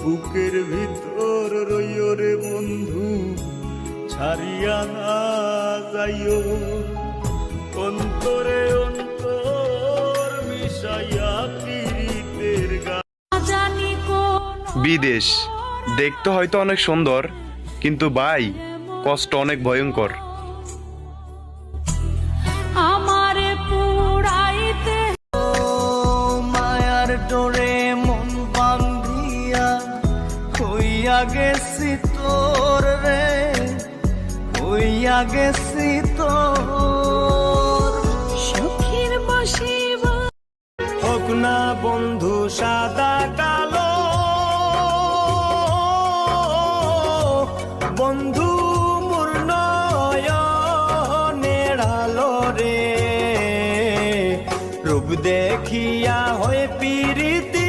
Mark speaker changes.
Speaker 1: বুকের ভিতর রইও রে বন্ধু, ছাড়িয়া না যাইও, অন্তরে অন্তর মিশাইয়া পীড়িতের গান।
Speaker 2: বিদেশ দেখতে হয়তো অনেক সুন্দর, কিন্তু ভাই কষ্ট অনেক ভয়ঙ্কর।
Speaker 3: আমারে পুরাইতে
Speaker 1: মায়ার ডোরে মন বান্ধিয়া হইয়া গেছি তোর রে, হইয়া গেছি তোর।
Speaker 3: সখীর বসিব
Speaker 1: হোক না বন্ধু সাদা কালো, বন্ধু মোর নয়নের আলো রে, রূপ দেখিয়া হয় পীড়িতি